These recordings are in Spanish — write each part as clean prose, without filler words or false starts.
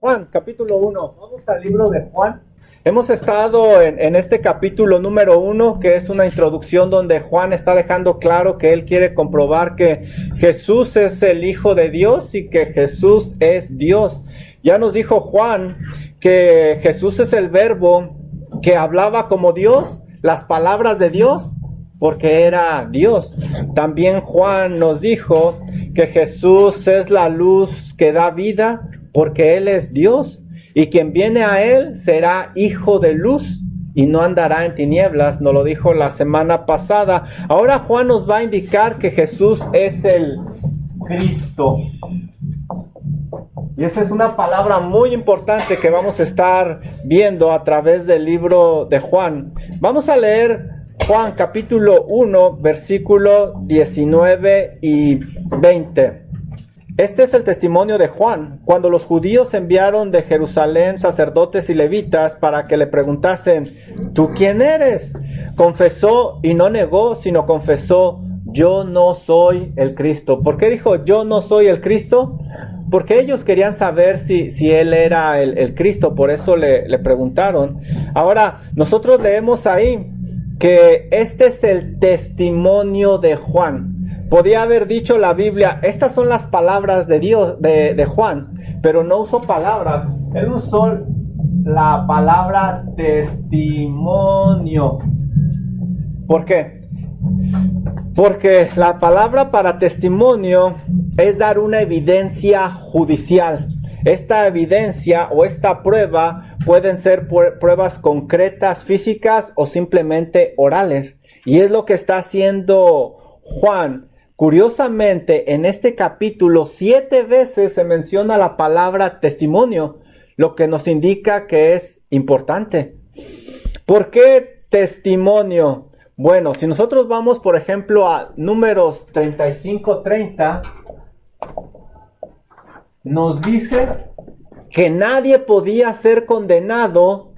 Juan, capítulo 1. Vamos al libro de Juan. Hemos estado en este capítulo número 1, que es una introducción donde Juan está dejando claro que él quiere comprobar que Jesús es el Hijo de Dios y que Jesús es Dios. Ya nos dijo Juan que Jesús es el verbo que hablaba como Dios, las palabras de Dios, porque era Dios. También Juan nos dijo que Jesús es la luz que da vida, porque Él es Dios. Y quien viene a Él será hijo de luz y no andará en tinieblas. Nos lo dijo la semana pasada. Ahora Juan nos va a indicar que Jesús es el Cristo. Y esa es una palabra muy importante que vamos a estar viendo a través del libro de Juan. Vamos a leer Juan capítulo 1, versículo 19 y 20. Este es el testimonio de Juan, cuando los judíos enviaron de Jerusalén sacerdotes y levitas para que le preguntasen: ¿tú quién eres? Confesó y no negó, sino confesó: yo no soy el Cristo. ¿Por qué dijo yo no soy el Cristo? Porque ellos querían saber si él era el Cristo, por eso le preguntaron. Ahora, nosotros leemos ahí que este es el testimonio de Juan. Podía haber dicho la Biblia, estas son las palabras de Dios, de Juan, pero no usó palabras. Él usó la palabra testimonio. ¿Por qué? Porque la palabra para testimonio es dar una evidencia judicial. Esta evidencia o esta prueba pueden ser pruebas concretas, físicas o simplemente orales. Y es lo que está haciendo Juan. Curiosamente, en este capítulo 7 veces se menciona la palabra testimonio, lo que nos indica que es importante. ¿Por qué testimonio? Bueno, si nosotros vamos, por ejemplo, a Números 35:30, nos dice que nadie podía ser condenado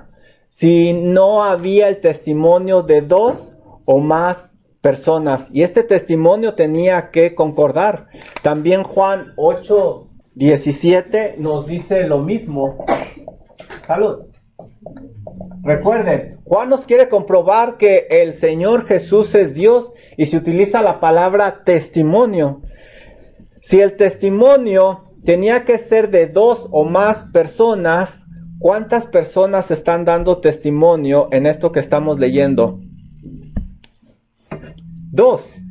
si no había el testimonio de 2 o más personas. Y este testimonio tenía que concordar. También Juan 8:17 nos dice lo mismo. Salud. Recuerden, Juan nos quiere comprobar que el Señor Jesús es Dios y se utiliza la palabra testimonio. Si el testimonio tenía que ser de 2 o más personas, ¿cuántas personas están dando testimonio en esto que estamos leyendo? 2.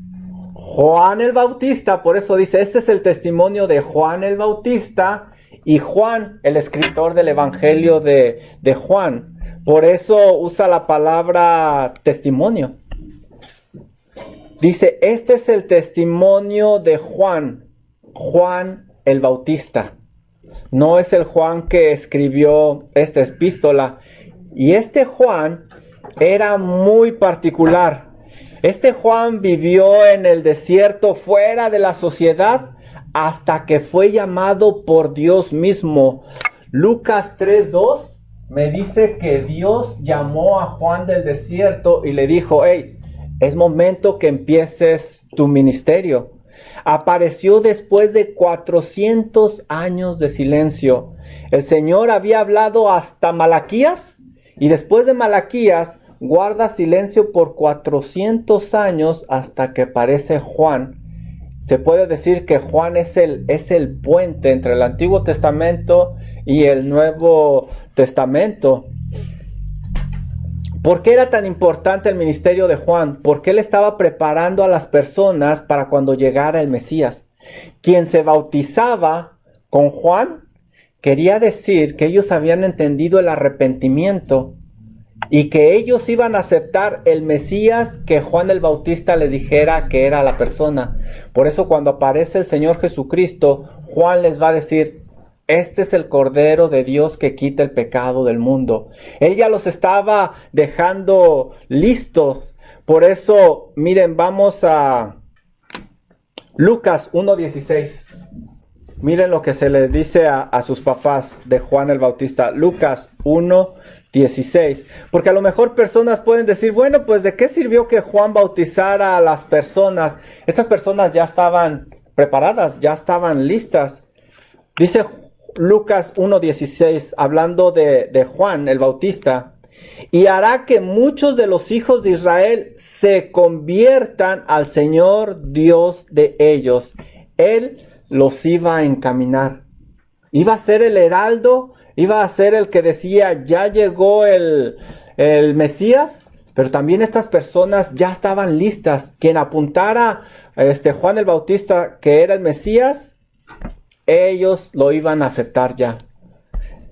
Juan el Bautista, por eso dice, este es el testimonio de Juan el Bautista y Juan, el escritor del Evangelio de Juan. Por eso usa la palabra testimonio. Dice, este es el testimonio de Juan, Juan el Bautista. No es el Juan que escribió esta epístola. Y este Juan era muy particular. Este Juan vivió en el desierto fuera de la sociedad hasta que fue llamado por Dios mismo. Lucas 3:2 me dice que Dios llamó a Juan del desierto y le dijo: hey, es momento que empieces tu ministerio. Apareció después de 400 años de silencio. El Señor había hablado hasta Malaquías y después de Malaquías guarda silencio por 400 años hasta que aparece Juan. Se puede decir que Juan es el puente entre el Antiguo Testamento y el Nuevo Testamento. ¿Por qué era tan importante el ministerio de Juan? Porque él estaba preparando a las personas para cuando llegara el Mesías. Quien se bautizaba con Juan quería decir que ellos habían entendido el arrepentimiento y que ellos iban a aceptar el Mesías que Juan el Bautista les dijera que era la persona. Por eso cuando aparece el Señor Jesucristo, Juan les va a decir: este es el Cordero de Dios que quita el pecado del mundo. Él ya los estaba dejando listos. Por eso, miren, vamos a Lucas 1:16. Miren lo que se les dice a sus papás de Juan el Bautista. Lucas 1:16. Porque a lo mejor personas pueden decir: bueno, pues ¿de qué sirvió que Juan bautizara a las personas? Estas personas ya estaban preparadas, ya estaban listas. Dice Lucas 1:16, hablando de Juan el Bautista. Y hará que muchos de los hijos de Israel se conviertan al Señor Dios de ellos. Él los iba a encaminar. Iba a ser el heraldo, iba a ser el que decía, ya llegó el Mesías, pero también estas personas ya estaban listas. Quien apuntara a Juan el Bautista que era el Mesías, ellos lo iban a aceptar ya.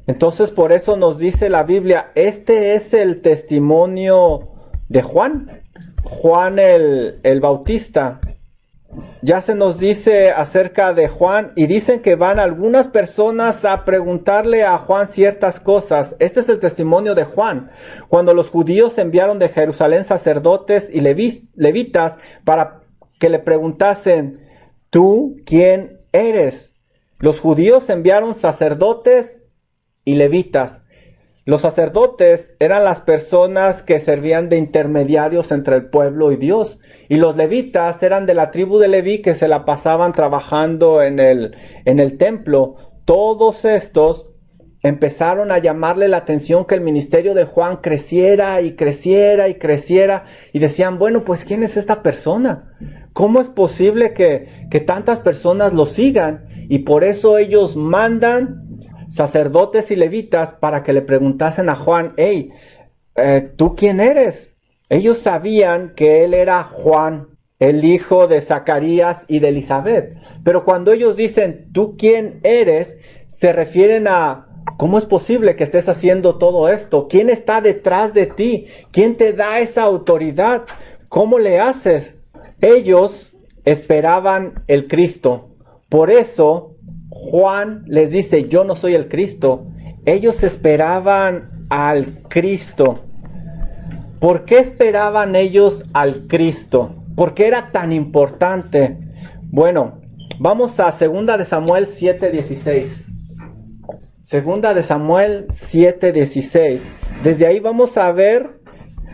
Entonces por eso nos dice la Biblia, este es el testimonio de Juan, Juan el Bautista. Ya se nos dice acerca de Juan y dicen que van algunas personas a preguntarle a Juan ciertas cosas. Este es el testimonio de Juan. Cuando los judíos enviaron de Jerusalén sacerdotes y levitas para que le preguntasen, ¿tú quién eres? Los judíos enviaron sacerdotes y levitas. Los sacerdotes eran las personas que servían de intermediarios entre el pueblo y Dios. Y los levitas eran de la tribu de Leví que se la pasaban trabajando en el templo. Todos estos empezaron a llamarle la atención que el ministerio de Juan creciera y creciera y creciera. Y decían, bueno, pues ¿quién es esta persona? ¿Cómo es posible que tantas personas lo sigan? Y por eso ellos mandan sacerdotes y levitas para que le preguntasen a Juan, hey, ¿tú quién eres? Ellos sabían que él era Juan, el hijo de Zacarías y de Elizabeth. Pero cuando ellos dicen, ¿tú quién eres?, se refieren a, ¿cómo es posible que estés haciendo todo esto? ¿Quién está detrás de ti? ¿Quién te da esa autoridad? ¿Cómo le haces? Ellos esperaban el Cristo. Por eso Juan les dice, yo no soy el Cristo. Ellos esperaban al Cristo. ¿Por qué esperaban ellos al Cristo? ¿Por qué era tan importante? Bueno, vamos a 2 de Samuel 7:16. 2 de Samuel 7:16. Desde ahí vamos a ver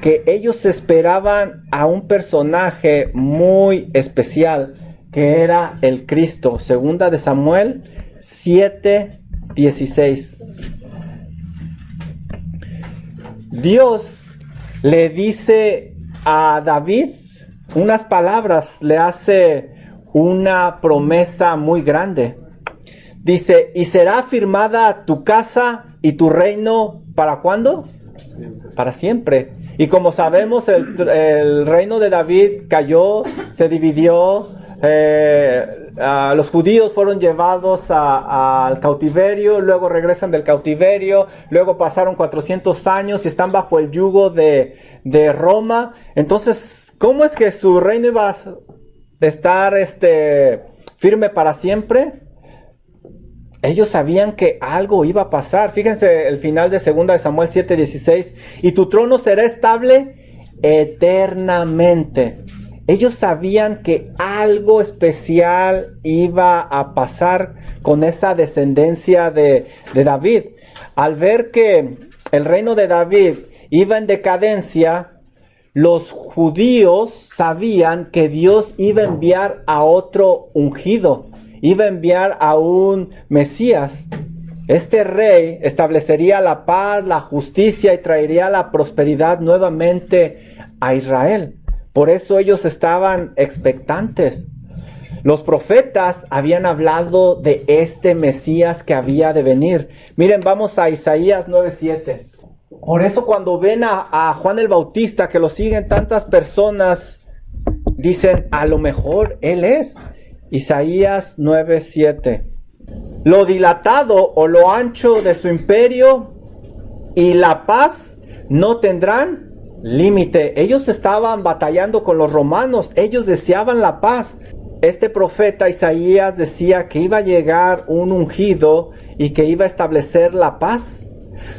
que ellos esperaban a un personaje muy especial, que era el Cristo. 2 de Samuel 7:16. Dios le dice a David unas palabras, le hace una promesa muy grande. Dice, y será firmada tu casa y tu reino, ¿para cuándo? Para siempre. Y como sabemos, el reino de David cayó, se dividió. Los judíos fueron llevados al cautiverio, luego regresan del cautiverio, luego pasaron 400 años y están bajo el yugo de Roma. Entonces, ¿cómo es que su reino iba a estar firme para siempre? Ellos sabían que algo iba a pasar. Fíjense el final de 2 de Samuel 7:16. Y tu trono será estable eternamente. Ellos sabían que algo especial iba a pasar con esa descendencia de David. Al ver que el reino de David iba en decadencia, los judíos sabían que Dios iba a enviar a otro ungido, iba a enviar a un Mesías. Este rey establecería la paz, la justicia y traería la prosperidad nuevamente a Israel. Por eso ellos estaban expectantes. Los profetas habían hablado de este Mesías que había de venir. Miren, vamos a Isaías 9:7. Por eso cuando ven a Juan el Bautista, que lo siguen tantas personas, dicen, a lo mejor él es. Isaías 9:7. Lo dilatado o lo ancho de su imperio y la paz no tendrán límite. Ellos estaban batallando con los romanos, ellos deseaban la paz. Este profeta Isaías decía que iba a llegar un ungido y que iba a establecer la paz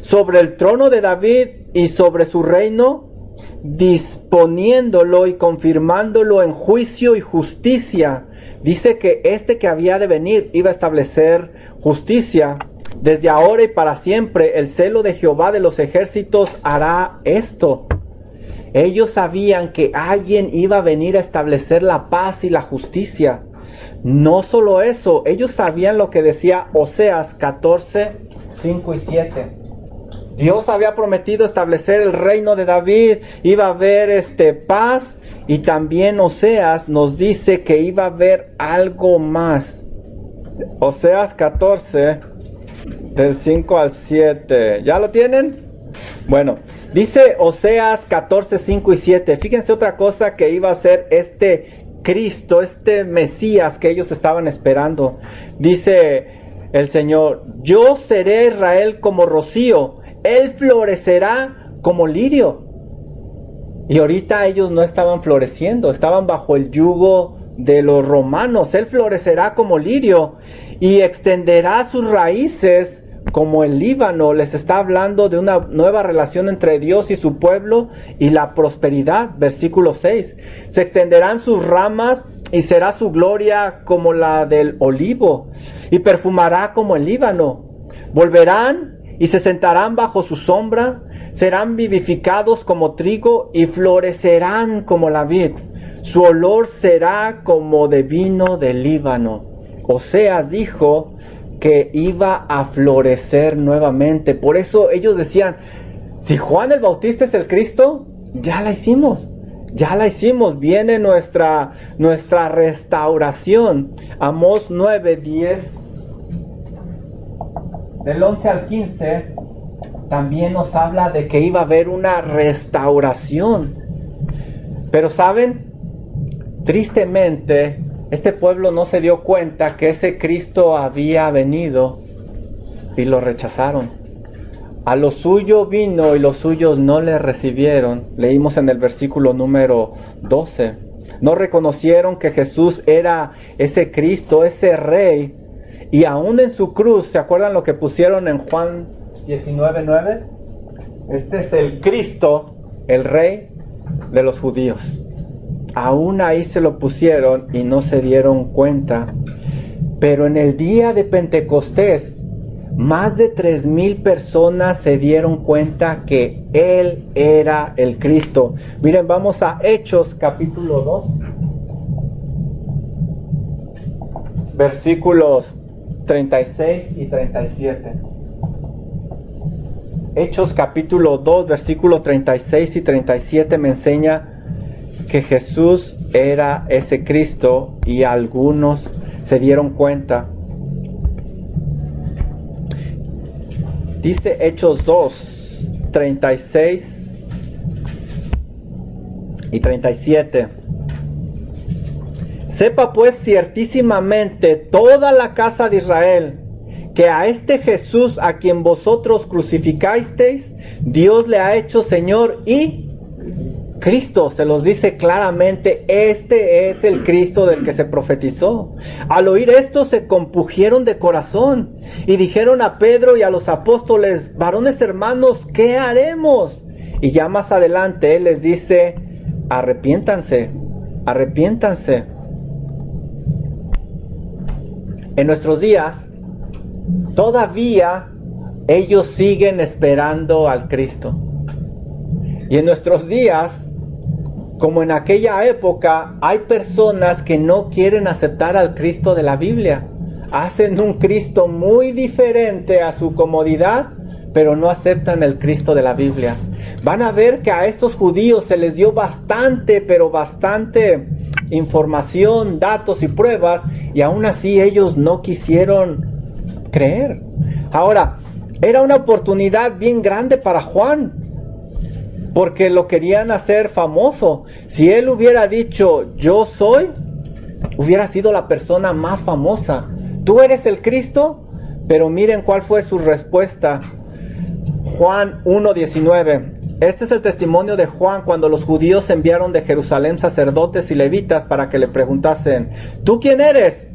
sobre el trono de David y sobre su reino, disponiéndolo y confirmándolo en juicio y justicia. Dice que este que había de venir iba a establecer justicia. Desde ahora y para siempre el celo de Jehová de los ejércitos hará esto. Ellos sabían que alguien iba a venir a establecer la paz y la justicia. No solo eso, ellos sabían lo que decía Oseas 14, 5 y 7. Dios había prometido establecer el reino de David, iba a haber paz, y también Oseas nos dice que iba a haber algo más. Oseas 14, del 5 al 7. ¿Ya lo tienen? Bueno, dice Oseas 14, 5 y 7. Fíjense otra cosa que iba a ser Cristo, Mesías que ellos estaban esperando. Dice el Señor: yo seré Israel como rocío, él florecerá como lirio. Y ahorita ellos no estaban floreciendo, estaban bajo el yugo de los romanos. Él florecerá como lirio y extenderá sus raíces como el Líbano. Les está hablando de una nueva relación entre Dios y su pueblo y la prosperidad. Versículo 6. Se extenderán sus ramas y será su gloria como la del olivo, y perfumará como el Líbano. Volverán y se sentarán bajo su sombra, serán vivificados como trigo y florecerán como la vid. Su olor será como de vino del Líbano. Oseas dijo que iba a florecer nuevamente. Por eso ellos decían: si Juan el Bautista es el Cristo, ya la hicimos. Ya la hicimos. Viene nuestra restauración. Amós 9, 10. Del 11 al 15 también nos habla de que iba a haber una restauración. Pero ¿saben? Tristemente, este pueblo no se dio cuenta que ese Cristo había venido y lo rechazaron. A lo suyo vino y los suyos no le recibieron. Leímos en el versículo número 12. No reconocieron que Jesús era ese Cristo, ese Rey. Y aún en su cruz, ¿se acuerdan lo que pusieron en Juan 19:9? Este es el Cristo, el Rey de los judíos. Aún ahí se lo pusieron y no se dieron cuenta. Pero en el día de Pentecostés, más de 3,000 personas se dieron cuenta que Él era el Cristo. Miren, vamos a Hechos capítulo 2. Versículos 36 y 37. Hechos capítulo 2, versículos 36 y 37 me enseña que Jesús era ese Cristo y algunos se dieron cuenta. Dice Hechos 2, 36 y 37. Sepa pues ciertísimamente toda la casa de Israel que a este Jesús a quien vosotros crucificasteis, Dios le ha hecho Señor y Cristo. Se los dice claramente: este es el Cristo del que se profetizó. Al oír esto se compungieron de corazón y dijeron a Pedro y a los apóstoles: varones hermanos, ¿qué haremos? Y ya más adelante él les dice: arrepiéntanse, arrepiéntanse. En nuestros días, todavía ellos siguen esperando al Cristo. Y en nuestros días, como en aquella época, hay personas que no quieren aceptar al Cristo de la Biblia. Hacen un Cristo muy diferente a su comodidad, pero no aceptan el Cristo de la Biblia. Van a ver que a estos judíos se les dio bastante, pero bastante información, datos y pruebas, y aún así ellos no quisieron creer. Ahora, era una oportunidad bien grande para Juan, porque lo querían hacer famoso. Si él hubiera dicho: yo soy, hubiera sido la persona más famosa. ¿Tú eres el Cristo? Pero miren cuál fue su respuesta. Juan 1:19. Este es el testimonio de Juan cuando los judíos enviaron de Jerusalén sacerdotes y levitas para que le preguntasen: ¿tú quién eres?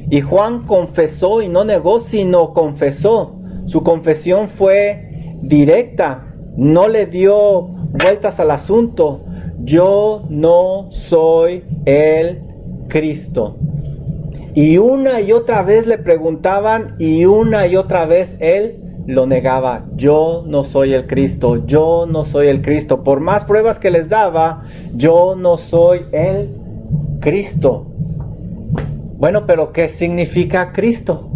Y Juan confesó y no negó, sino confesó. Su confesión fue directa, no le dio vueltas al asunto. Yo no soy el Cristo. Y una y otra vez le preguntaban y una y otra vez él lo negaba. Yo no soy el Cristo, yo no soy el Cristo. Por más pruebas que les daba, yo no soy el Cristo. Bueno, pero ¿qué significa Cristo?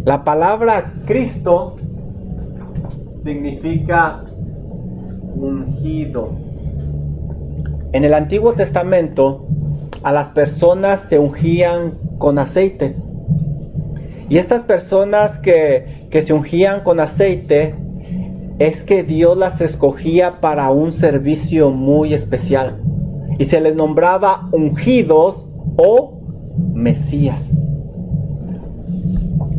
La palabra Cristo significa ungido. En el Antiguo Testamento, a las personas se ungían con aceite. Y estas personas que se ungían con aceite, es que Dios las escogía para un servicio muy especial. Y se les nombraba ungidos o Mesías.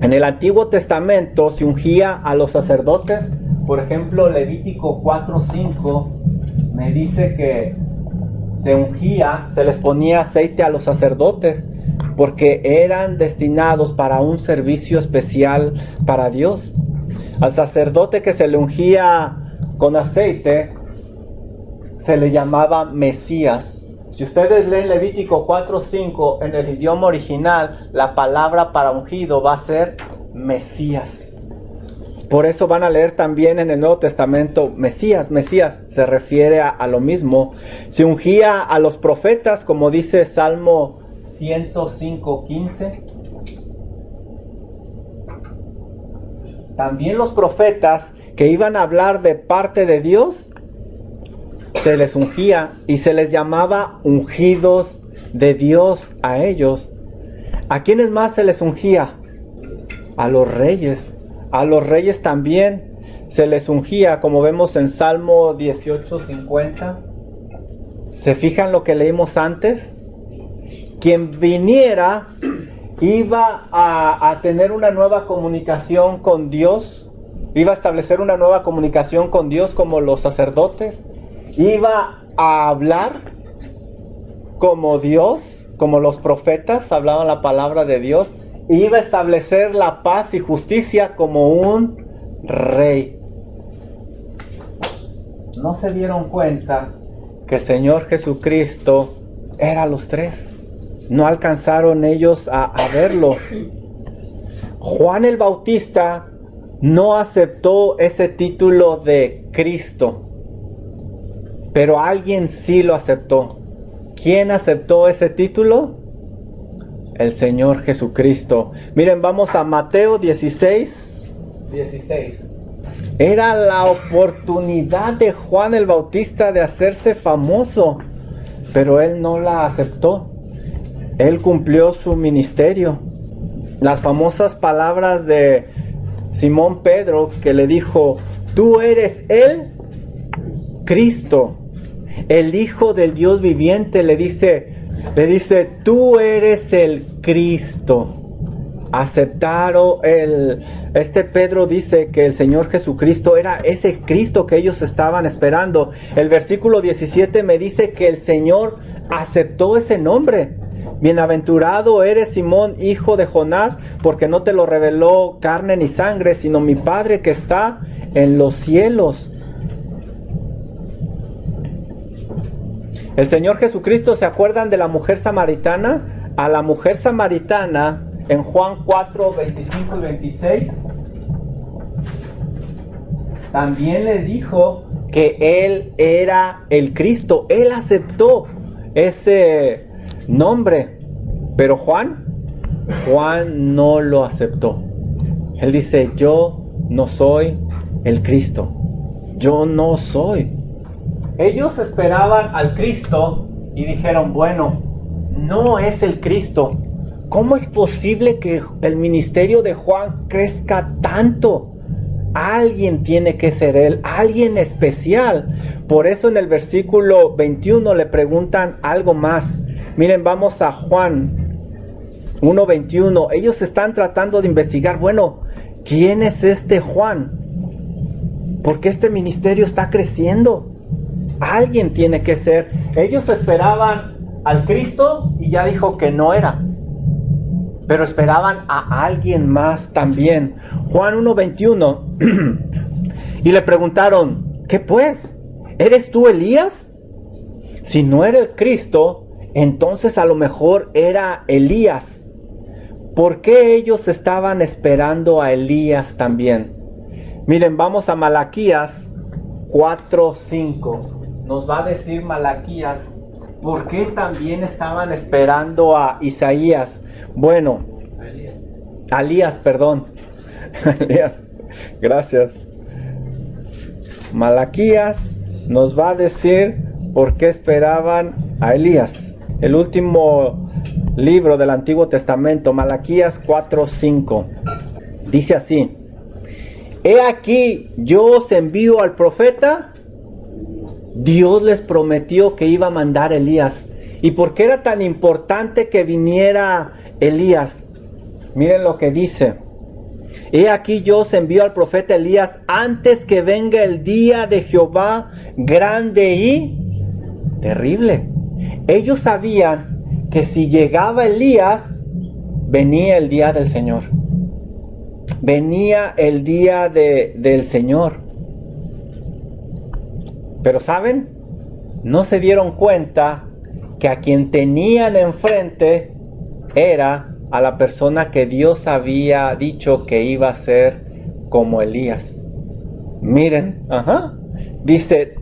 En el Antiguo Testamento se ungía a los sacerdotes. Por ejemplo, Levítico 4:5 me dice que se ungía, se les ponía aceite a los sacerdotes porque eran destinados para un servicio especial para Dios. Al sacerdote que se le ungía con aceite se le llamaba Mesías. Si ustedes leen Levítico 4:5 en el idioma original, la palabra para ungido va a ser Mesías. Por eso van a leer también en el Nuevo Testamento Mesías. Mesías se refiere a lo mismo. Se ungía a los profetas, como dice Salmo 105:15. También los profetas que iban a hablar de parte de Dios, se les ungía y se les llamaba ungidos de Dios a ellos. ¿A quiénes más se les ungía? A los reyes. A los reyes también se les ungía, como vemos en Salmo 18:50. ¿Se fijan lo que leímos antes? Quien viniera iba a tener una nueva comunicación con Dios, iba a establecer una nueva comunicación con Dios como los sacerdotes, iba a hablar como Dios, como los profetas hablaban la palabra de Dios, iba a establecer la paz y justicia como un rey. ¿No se dieron cuenta que el Señor Jesucristo era los tres? No alcanzaron ellos a verlo. Juan el Bautista no aceptó ese título de Cristo, pero alguien sí lo aceptó. ¿Quién aceptó ese título? El Señor Jesucristo. Miren, vamos a Mateo 16:16. Era la oportunidad de Juan el Bautista de hacerse famoso, pero él no la aceptó. Él cumplió su ministerio. Las famosas palabras de Simón Pedro, que le dijo: tú eres el Cristo, el Hijo del Dios viviente. Le dice, tú eres el Cristo. Aceptaron Pedro dice que el Señor Jesucristo era ese Cristo que ellos estaban esperando. El versículo 17 me dice que el Señor aceptó ese nombre. Bienaventurado eres, Simón, hijo de Jonás, porque no te lo reveló carne ni sangre, sino mi Padre que está en los cielos. El Señor Jesucristo, ¿se acuerdan de la mujer samaritana? A la mujer samaritana, en Juan 4:25 y 26, también le dijo que Él era el Cristo. Él aceptó ese nombre, pero Juan no lo aceptó. Él dice: yo no soy el Cristo, yo no soy. Ellos esperaban al Cristo y dijeron: bueno, no es el Cristo. ¿Cómo es posible que el ministerio de Juan crezca tanto? Alguien tiene que ser él, alguien especial. Por eso en el versículo 21 le preguntan algo más. Miren, vamos a Juan 1:21. Ellos están tratando de investigar, bueno, ¿quién es este Juan? ¿Por qué este ministerio está creciendo? Alguien tiene que ser. Ellos esperaban al Cristo y ya dijo que no era, pero esperaban a alguien más también. Juan 1:21. Y le preguntaron: ¿qué pues? ¿Eres tú Elías? Si no era el Cristo, entonces a lo mejor era Elías. ¿Por qué ellos estaban esperando a Elías también? Miren, vamos a Malaquías 4:5. Nos va a decir Malaquías ¿por qué también estaban esperando a Isaías? Bueno, a Elías, perdón. Elías, gracias. Malaquías nos va a decir por qué esperaban a Elías. El último libro del Antiguo Testamento, Malaquías 4:5. Dice así: He aquí, yo os envío al profeta. Dios les prometió que iba a mandar a Elías. ¿Y por qué era tan importante que viniera Elías? Miren lo que dice. He aquí yo os envío al profeta Elías antes que venga el día de Jehová grande y terrible. Ellos sabían que si llegaba Elías, venía el día del Señor. Venía el día del Señor. Pero ¿saben? No se dieron cuenta que a quien tenían enfrente era a la persona que Dios había dicho que iba a ser como Elías. Miren, dice,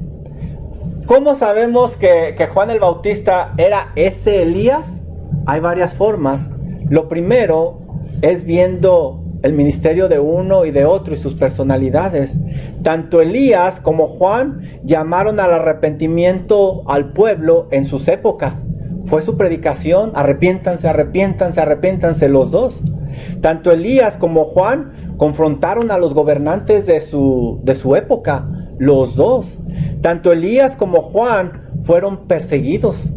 ¿cómo sabemos que Juan el Bautista era ese Elías? Hay varias formas. Lo primero es viendo el ministerio de uno y de otro y sus personalidades. Tanto Elías como Juan llamaron al arrepentimiento al pueblo en sus épocas. Fue su predicación: arrepiéntanse, arrepiéntanse, arrepiéntanse, los dos. Tanto Elías como Juan confrontaron a los gobernantes de su época, los dos. Tanto Elías como Juan fueron perseguidos,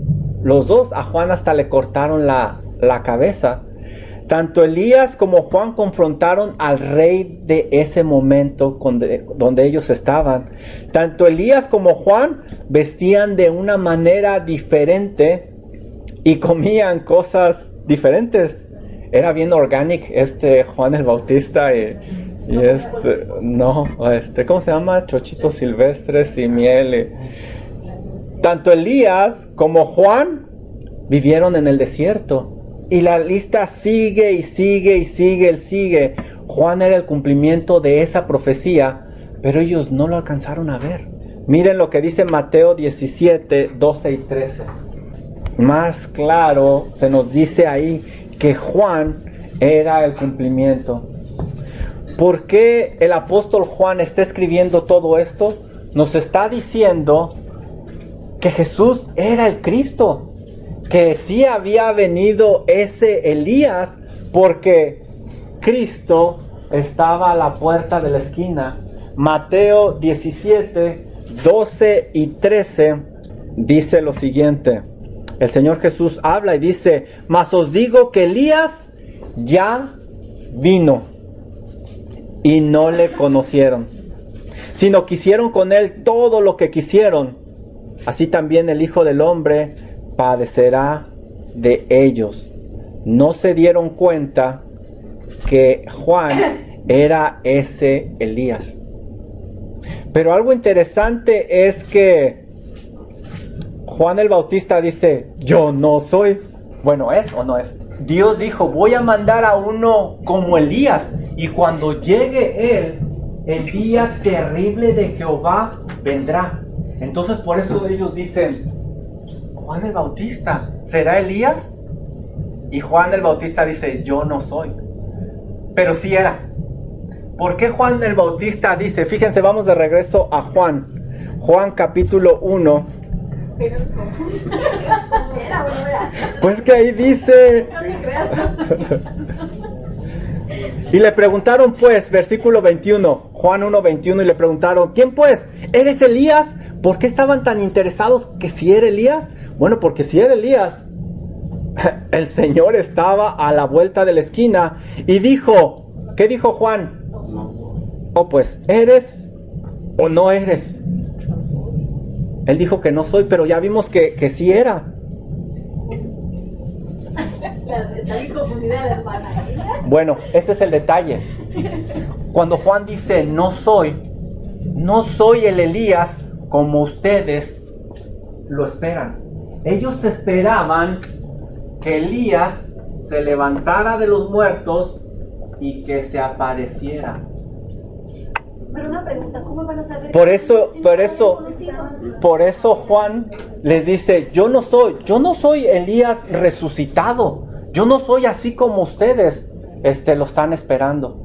los dos. A Juan hasta le cortaron la cabeza. Tanto Elías como Juan confrontaron al rey de ese momento donde ellos estaban. Tanto Elías como Juan vestían de una manera diferente y comían cosas diferentes. Era bien orgánico Juan el Bautista ¿cómo se llama? Chochitos silvestres y miel. Tanto Elías como Juan vivieron en el desierto. Y la lista sigue y sigue y sigue. Juan era el cumplimiento de esa profecía, pero ellos no lo alcanzaron a ver. Miren lo que dice Mateo 17, 12 y 13. Más claro se nos dice ahí que Juan era el cumplimiento. ¿Por qué el apóstol Juan está escribiendo todo esto? Nos está diciendo que Jesús era el Cristo, que sí había venido ese Elías, porque Cristo estaba a la puerta de la esquina. Mateo 17, 12 y 13 dice lo siguiente. El Señor Jesús habla y dice: Mas os digo que Elías ya vino y no le conocieron, sino que hicieron con él todo lo que quisieron. Así también el Hijo del Hombre padecerá de ellos. No se dieron cuenta que Juan era ese Elías. Pero algo interesante es que Juan el Bautista dice: yo no soy. Bueno, ¿es o no es? Dios dijo: voy a mandar a uno como Elías, y cuando llegue él, el día terrible de Jehová vendrá. Entonces por eso ellos dicen: Juan el Bautista, ¿será Elías? Y Juan el Bautista dice: yo no soy. Pero sí era. ¿Por qué Juan el Bautista dice? Fíjense, vamos de regreso a Juan. Juan capítulo 1. Pues que ahí dice. Y le preguntaron pues, versículo 21, Juan 1, 21, y le preguntaron: ¿quién pues? ¿Eres Elías? ¿Por qué estaban tan interesados que si era Elías? Bueno, porque si era Elías, el Señor estaba a la vuelta de la esquina y dijo, ¿qué dijo Juan? Oh, pues, ¿eres o no eres? Él dijo que no soy, pero ya vimos que sí era. Está bien confundida la hermana. Bueno, este es el detalle. Cuando Juan dice no soy el Elías como ustedes lo esperan. Ellos esperaban que Elías se levantara de los muertos y que se apareciera. Pero una pregunta, ¿cómo van a saber? Por que eso, si no por lo eso, habían conocido? por eso Juan les dice, yo no soy Elías resucitado. Yo no soy así como ustedes lo están esperando.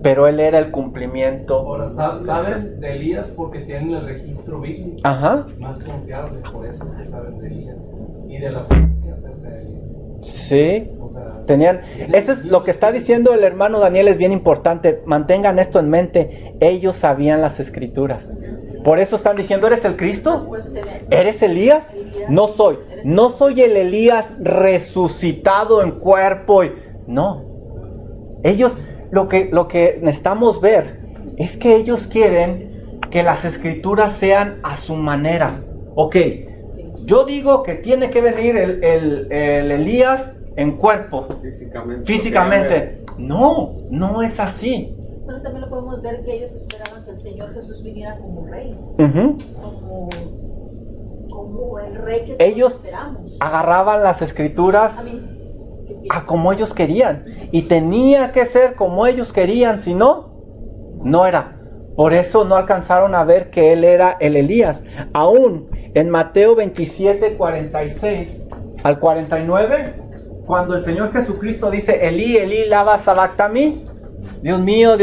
Pero él era el cumplimiento. Ahora, saben de Elías porque tienen el registro bíblico Ajá. más confiable, por eso es que saben de Elías y de la profecía acerca de Elías. Sí. O sea, Tenían, eso es lo que está diciendo el hermano Daniel, es bien importante. Mantengan esto en mente. Ellos sabían las escrituras. Por eso están diciendo, ¿eres el Cristo? ¿Eres Elías? No soy. No soy el Elías resucitado en cuerpo. No. Ellos, lo que necesitamos ver es que ellos quieren que las escrituras sean a su manera. Ok, yo digo que tiene que venir el Elías en cuerpo. Físicamente. No es así. Pero también lo podemos ver que ellos esperaban que el Señor Jesús viniera como rey, Ujú. como el rey que todos Ellos esperamos. agarraban las escrituras A mí, ¿qué a piensas? como ellos querían. Y tenía que ser como ellos querían, si no, no era. Por eso no alcanzaron a ver que él era el Elías. Aún en Mateo 27, 46 al 49, cuando el Señor Jesucristo dice, Elí, Elí, lama sabactami, Dios mío,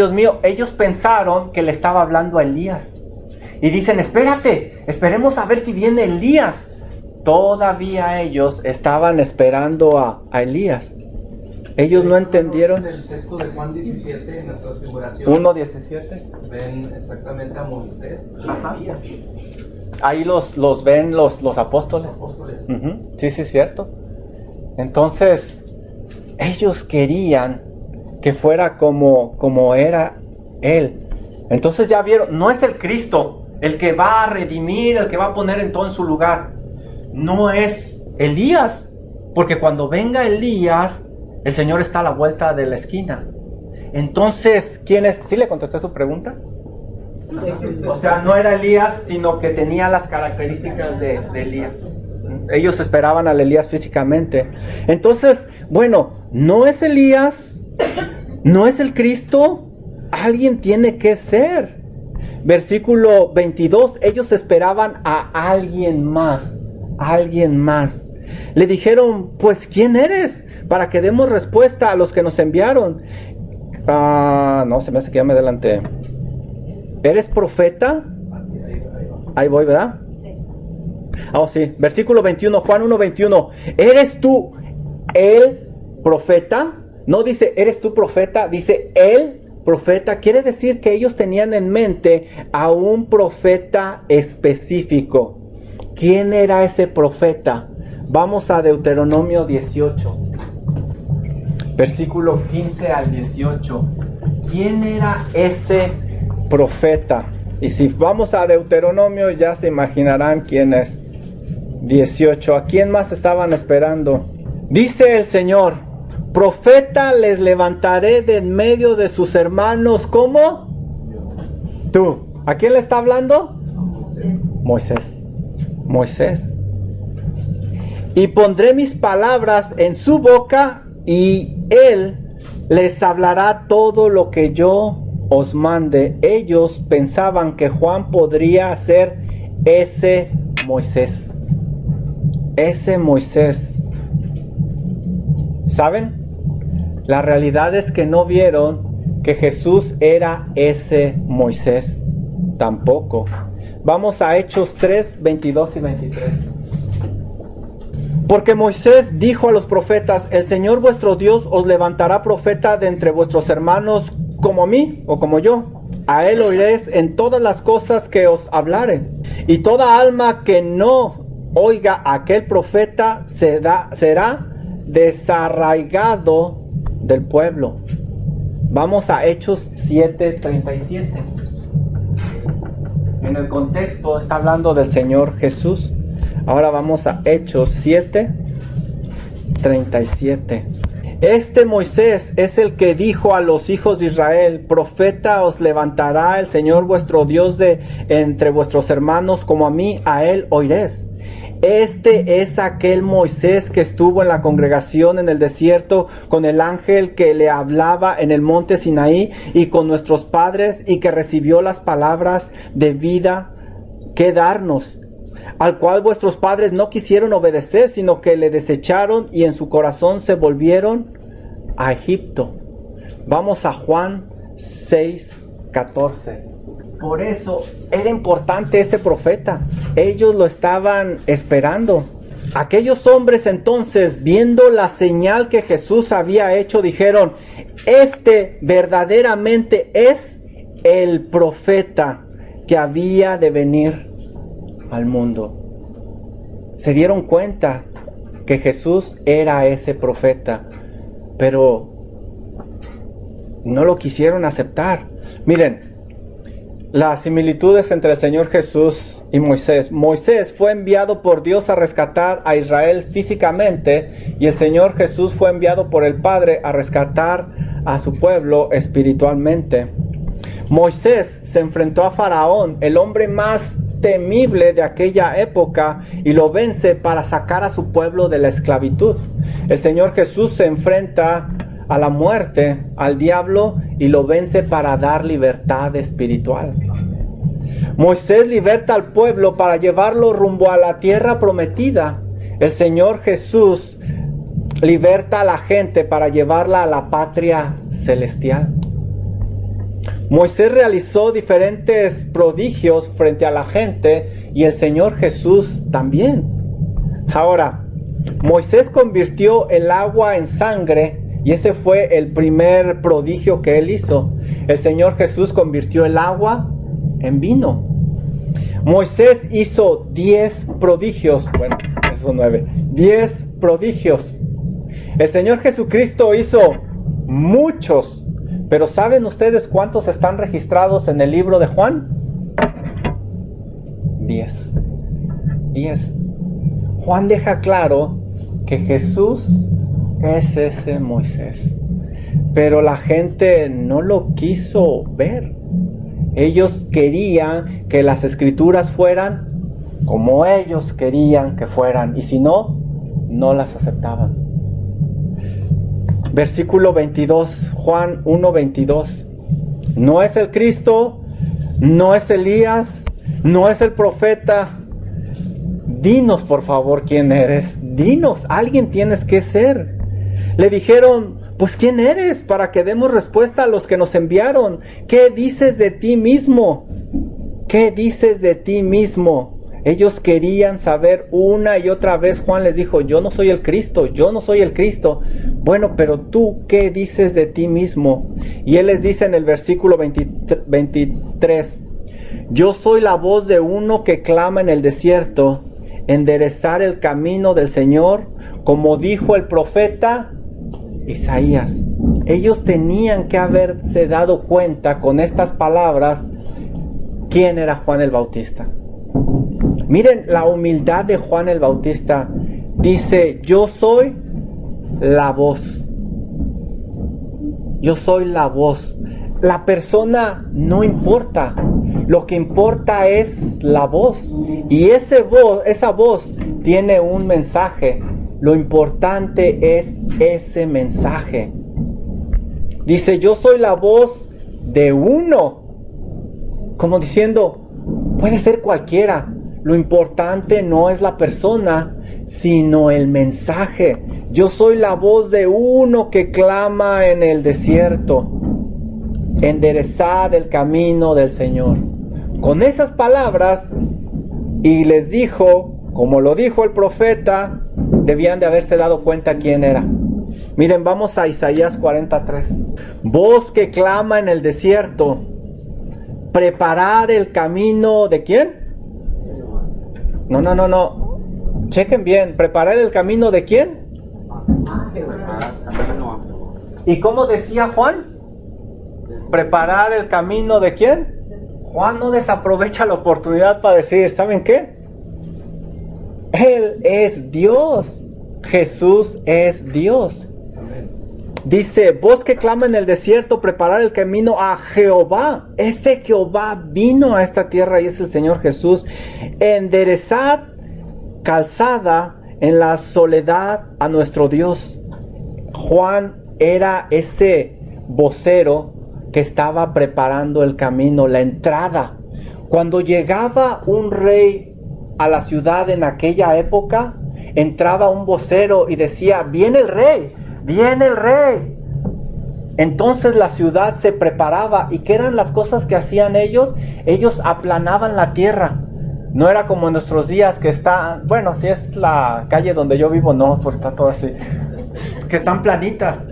ellos pensaron que le estaba hablando a Elías. Y dicen, espérate, esperemos a ver si viene Elías. Todavía ellos estaban esperando a Elías. Ellos no entendieron. En el texto de Juan 17, en la transfiguración, 1:17. ven exactamente a Moisés y Ajá. a Elías, Ahí los ven los los apóstoles. apóstoles. Ujú. Sí, cierto. Entonces, ellos querían que fuera como era él. Entonces ya vieron, no es el Cristo el que va a redimir, el que va a poner en todo en su lugar. No es Elías, porque cuando venga Elías, el Señor está a la vuelta de la esquina. Entonces, ¿quién es? ¿Sí le contesté su pregunta? O sea, no era Elías, sino que tenía las características de Elías. Ellos esperaban al Elías físicamente. Entonces, bueno, no es Elías, no es el Cristo, alguien tiene que ser. Versículo 22, ellos esperaban a alguien más, Le dijeron, pues, ¿quién eres? Para que demos respuesta a los que nos enviaron. No, se me hace que ya me adelanté. ¿Eres profeta? Ahí voy, ¿verdad? Sí, versículo 21, Juan 1:21. ¿Eres tú el profeta? No dice, ¿eres tú profeta? Dice, el profeta. Quiere decir que ellos tenían en mente a un profeta específico. ¿Quién era ese profeta? Vamos a Deuteronomio 18, versículo 15 al 18. ¿Quién era ese profeta? Y si vamos a Deuteronomio ya se imaginarán quién es. 18. ¿A quién más estaban esperando? Dice el Señor, profeta les levantaré de en medio de sus hermanos. ¿Cómo? Tú. ¿A quién le está hablando? Moisés. Y pondré mis palabras en su boca y él les hablará todo lo que yo os mande. Ellos pensaban que Juan podría ser ese Moisés. ¿Saben? La realidad es que no vieron que Jesús era ese Moisés. Tampoco. Vamos a Hechos 3, 22 y 23. Porque Moisés dijo a los profetas, el Señor vuestro Dios os levantará profeta de entre vuestros hermanos como a mí o como yo. A él oiréis en todas las cosas que os hablare. Y toda alma que no oiga a aquel profeta será desarraigado del pueblo. Vamos a Hechos 7:37. En el contexto está hablando del Señor Jesús. Ahora vamos a Hechos 7:37. Este Moisés es el que dijo a los hijos de Israel: profeta os levantará el Señor vuestro Dios de entre vuestros hermanos, como a mí, a él oiréis. Este es aquel Moisés que estuvo en la congregación en el desierto con el ángel que le hablaba en el monte Sinaí y con nuestros padres, y que recibió las palabras de vida que darnos, al cual vuestros padres no quisieron obedecer, sino que le desecharon y en su corazón se volvieron a Egipto. Vamos a Juan 6:14. Por eso era importante este profeta. Ellos lo estaban esperando. Aquellos hombres entonces, viendo la señal que Jesús había hecho, dijeron: este verdaderamente es el profeta que había de venir al mundo. Se dieron cuenta que Jesús era ese profeta, pero no lo quisieron aceptar. Miren, las similitudes entre el Señor Jesús y Moisés. Moisés fue enviado por Dios a rescatar a Israel físicamente, y el Señor Jesús fue enviado por el Padre a rescatar a su pueblo espiritualmente. Moisés se enfrentó a Faraón, el hombre más temible de aquella época, y lo vence para sacar a su pueblo de la esclavitud. El Señor Jesús se enfrenta a la muerte, al diablo, y lo vence para dar libertad espiritual. Moisés liberta al pueblo para llevarlo rumbo a la tierra prometida. El Señor Jesús liberta a la gente para llevarla a la patria celestial. Moisés realizó diferentes prodigios frente a la gente, y el Señor Jesús también. Ahora, Moisés convirtió el agua en sangre, y ese fue el primer prodigio que él hizo. El Señor Jesús convirtió el agua en vino. Moisés hizo 10 prodigios. Bueno, esos 9. 10 prodigios. El Señor Jesucristo hizo muchos. Pero ¿saben ustedes cuántos están registrados en el libro de Juan? 10. 10. Juan deja claro que Jesús es ese Moisés. Pero la gente no lo quiso ver. Ellos querían que las escrituras fueran como ellos querían que fueran. Y si no, no las aceptaban. Versículo 22, Juan 1:22. No es el Cristo, no es Elías, no es el profeta. Dinos por favor quién eres. Dinos, alguien tienes que ser. Le dijeron: pues ¿quién eres? Para que demos respuesta a los que nos enviaron. ¿Qué dices de ti mismo? ¿Qué dices de ti mismo? Ellos querían saber una y otra vez. Juan les dijo: yo no soy el Cristo, yo no soy el Cristo. Bueno, pero tú, ¿qué dices de ti mismo? Y él les dice en el versículo 23: yo soy la voz de uno que clama en el desierto, enderezar el camino del Señor, como dijo el profeta Isaías. Ellos tenían que haberse dado cuenta con estas palabras quién era Juan el Bautista. Miren la humildad de Juan el Bautista. Dice: yo soy la voz. Yo soy la voz. La persona no importa. Lo que importa es la voz. Y esa voz tiene un mensaje. Lo importante es ese mensaje. Dice: yo soy la voz de uno. Como diciendo, puede ser cualquiera. Lo importante no es la persona, sino el mensaje. Yo soy la voz de uno que clama en el desierto: enderezad el camino del Señor. Con esas palabras, y les dijo, como lo dijo el profeta, debían de haberse dado cuenta quién era. Miren, vamos a Isaías 43. Voz que clama en el desierto: preparar el camino ¿de quién? No. Chequen bien. ¿Preparar el camino de quién? ¿Y cómo decía Juan? ¿Preparar el camino de quién? Juan no desaprovecha la oportunidad para decir: ¿saben qué? Él es Dios. Jesús es Dios. Dice, voz que clama en el desierto, preparar el camino a Jehová. Este Jehová vino a esta tierra y es el Señor Jesús. Enderezad calzada en la soledad a nuestro Dios. Juan era ese vocero que estaba preparando el camino, la entrada. Cuando llegaba un rey a la ciudad en aquella época, entraba un vocero y decía, viene el rey, viene el rey. Entonces la ciudad se preparaba. ¿Y qué eran las cosas que hacían ellos? Ellos aplanaban la tierra. No era como en nuestros días que está, bueno, si es la calle donde yo vivo, no, porque está todo así, que están planitas.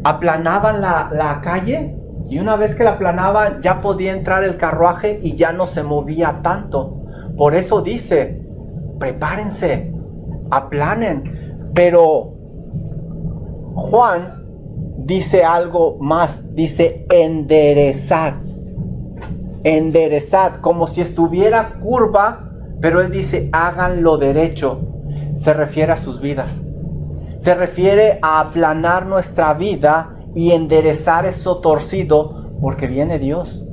Aplanaban la calle y una vez que la aplanaban ya podía entrar el carruaje y ya no se movía tanto. Por eso dice, prepárense, aplanen. Pero Juan dice algo más, dice enderezad. Enderezad, como si estuviera curva, pero él dice háganlo derecho. Se refiere a sus vidas. Se refiere a aplanar nuestra vida y enderezar eso torcido, porque viene Dios.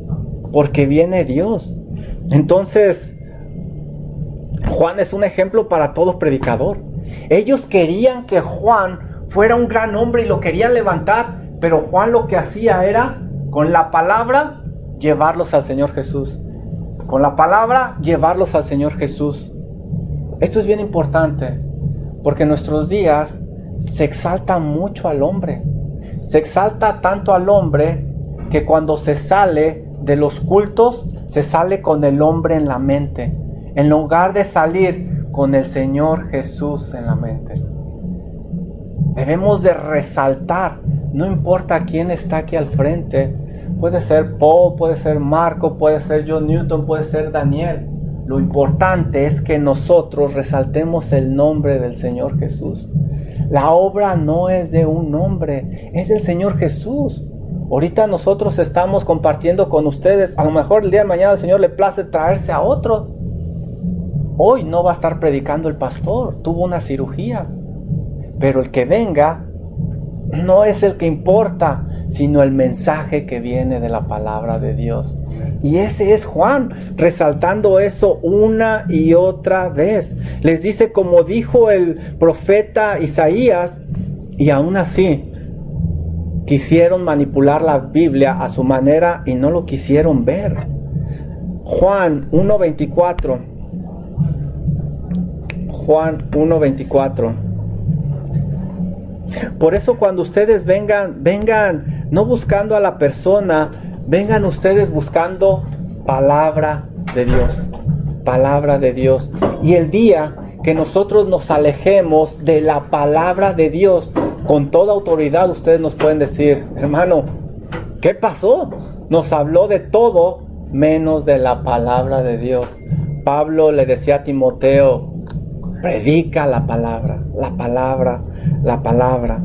Porque viene Dios. Entonces, Juan es un ejemplo para todo predicador. Ellos querían que Juan fuera un gran hombre y lo querían levantar, pero Juan lo que hacía era, con la palabra, llevarlos al Señor Jesús. Con la palabra, llevarlos al Señor Jesús. Esto es bien importante, porque en nuestros días se exalta mucho al hombre. Se exalta tanto al hombre que cuando se sale de los cultos, se sale con el hombre en la mente, en lugar de salir con el Señor Jesús en la mente. Debemos de resaltar, no importa quién está aquí al frente. Puede ser Paul, puede ser Marco, puede ser John Newton, puede ser Daniel. Lo importante es que nosotros resaltemos el nombre del Señor Jesús. La obra no es de un hombre, es del Señor Jesús. Ahorita nosotros estamos compartiendo con ustedes. A lo mejor el día de mañana al Señor le place traerse a otro. Hoy no va a estar predicando el pastor, tuvo una cirugía. Pero el que venga no es el que importa, sino el mensaje que viene de la palabra de Dios. Y ese es Juan, resaltando eso una y otra vez. Les dice como dijo el profeta Isaías, y aún así quisieron manipular la Biblia a su manera y no lo quisieron ver. Juan 1:24. Juan 1:24. Por eso cuando ustedes vengan no buscando a la persona, vengan ustedes buscando palabra de Dios. Palabra de Dios. Y el día que nosotros nos alejemos de la palabra de Dios, con toda autoridad ustedes nos pueden decir, hermano, ¿qué pasó? Nos habló de todo menos de la palabra de Dios. Pablo le decía a Timoteo, predica la palabra, la palabra, la palabra.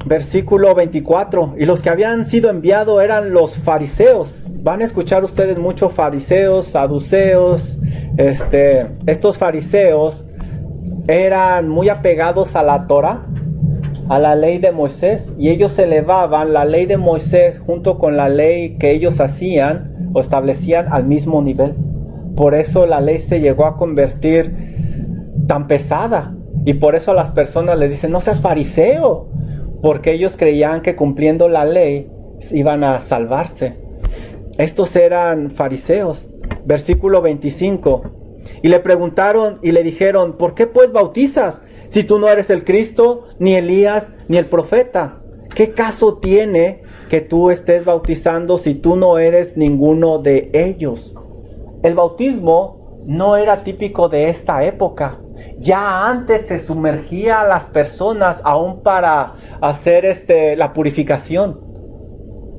Versículo 24. Y los que habían sido enviados eran los fariseos. Van a escuchar ustedes mucho fariseos, saduceos. Estos fariseos eran muy apegados a la Torah, a la ley de Moisés. Y ellos elevaban la ley de Moisés junto con la ley que ellos hacían o establecían al mismo nivel. Por eso la ley se llegó a convertir tan pesada. Y por eso a las personas les dicen, no seas fariseo. Porque ellos creían que cumpliendo la ley iban a salvarse. Estos eran fariseos. Versículo 25. Y le preguntaron y le dijeron, ¿por qué pues bautizas si tú no eres el Cristo, ni Elías, ni el profeta? ¿Qué caso tiene que tú estés bautizando si tú no eres ninguno de ellos? El bautismo no era típico de esta época. Ya antes se sumergía a las personas aún para hacer la purificación.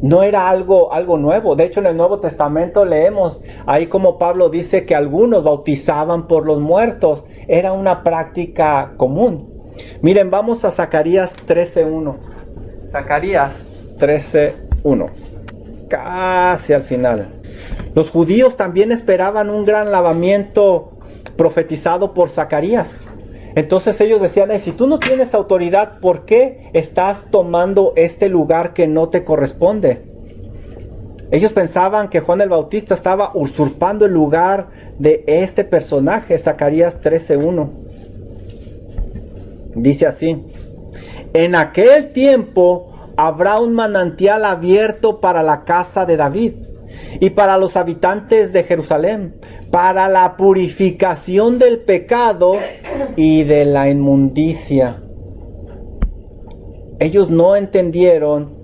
No era algo nuevo. De hecho, en el Nuevo Testamento leemos ahí como Pablo dice que algunos bautizaban por los muertos. Era una práctica común. Miren, vamos a Zacarías 13:1. Zacarías 13:1. Casi al final. Los judíos también esperaban un gran lavamiento profetizado por Zacarías. Entonces ellos decían, si tú no tienes autoridad, ¿por qué estás tomando este lugar que no te corresponde? Ellos pensaban que Juan el Bautista estaba usurpando el lugar de este personaje. Zacarías 13:1. Dice así: en aquel tiempo habrá un manantial abierto para la casa de David y para los habitantes de Jerusalén, para la purificación del pecado y de la inmundicia. Ellos no entendieron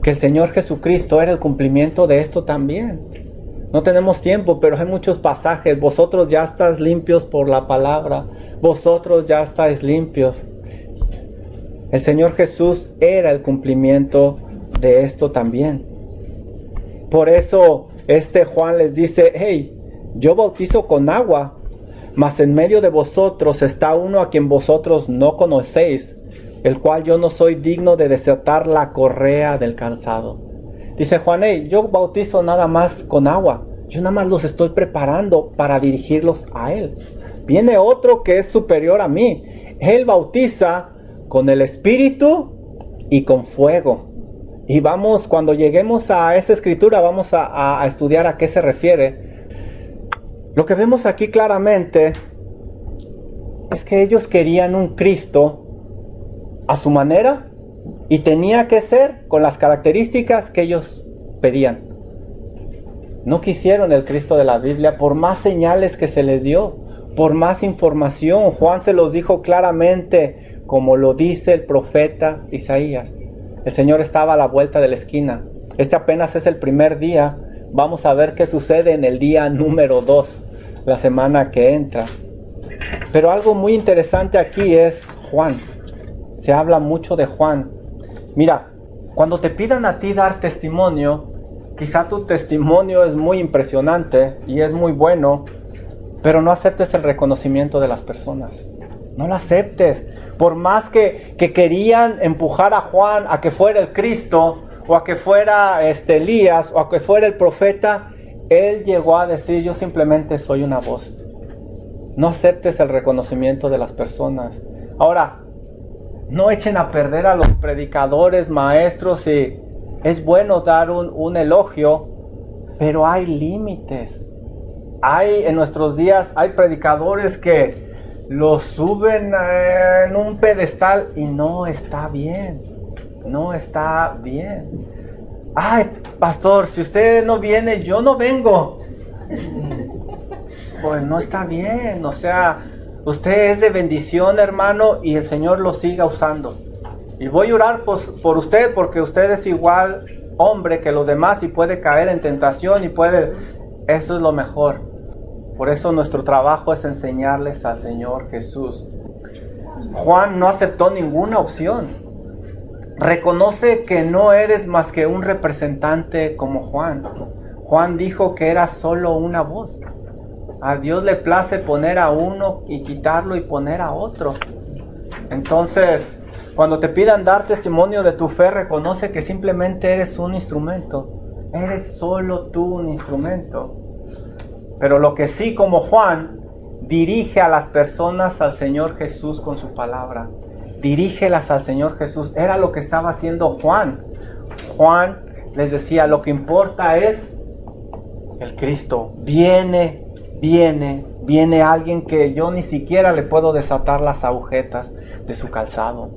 que el Señor Jesucristo era el cumplimiento de esto también. No tenemos tiempo, pero hay muchos pasajes. Vosotros ya estáis limpios por la palabra. Vosotros ya estáis limpios. El Señor Jesús era el cumplimiento de esto también. Por eso Juan les dice, hey, yo bautizo con agua, mas en medio de vosotros está uno a quien vosotros no conocéis, el cual yo no soy digno de desatar la correa del calzado. Dice Juan, hey, yo bautizo nada más con agua. Yo nada más los estoy preparando para dirigirlos a Él. Viene otro que es superior a mí. Él bautiza con el Espíritu y con fuego. Y vamos, cuando lleguemos a esa escritura, vamos a estudiar a qué se refiere. Lo que vemos aquí claramente es que ellos querían un Cristo a su manera y tenía que ser con las características que ellos pedían. No quisieron el Cristo de la Biblia por más señales que se les dio, por más información. Juan se los dijo claramente, como lo dice el profeta Isaías. El Señor estaba a la vuelta de la esquina. Este apenas es el primer día. Vamos a ver qué sucede en el día número 2, la semana que entra. Pero algo muy interesante aquí es Juan. Se habla mucho de Juan. Mira, cuando te pidan a ti dar testimonio, quizá tu testimonio es muy impresionante y es muy bueno, pero no aceptes el reconocimiento de las personas. No lo aceptes. Por más que querían empujar a Juan a que fuera el Cristo, o a que fuera Elías, o a que fuera el profeta, él llegó a decir, yo simplemente soy una voz. No aceptes el reconocimiento de las personas. Ahora, no echen a perder a los predicadores, maestros, y es bueno dar un elogio, pero hay límites. En nuestros días hay predicadores que los suben en un pedestal y no está bien. No está bien. Ay, pastor, si usted no viene, yo no vengo. Pues no está bien. O sea, usted es de bendición, hermano, y el Señor lo siga usando. Y voy a orar por usted, porque usted es igual hombre que los demás y puede caer en tentación y puede... Eso es lo mejor. Por eso nuestro trabajo es enseñarles al Señor Jesús. Juan no aceptó ninguna opción. Reconoce que no eres más que un representante como Juan. Juan dijo que era solo una voz. A Dios le place poner a uno y quitarlo y poner a otro. Entonces, cuando te pidan dar testimonio de tu fe, reconoce que simplemente eres un instrumento. Eres solo tú un instrumento. Pero lo que sí, como Juan, dirige a las personas al Señor Jesús con su palabra. Dirígelas al Señor Jesús. Era lo que estaba haciendo Juan. Juan les decía, lo que importa es el Cristo. Viene alguien que yo ni siquiera le puedo desatar las agujetas de su calzado.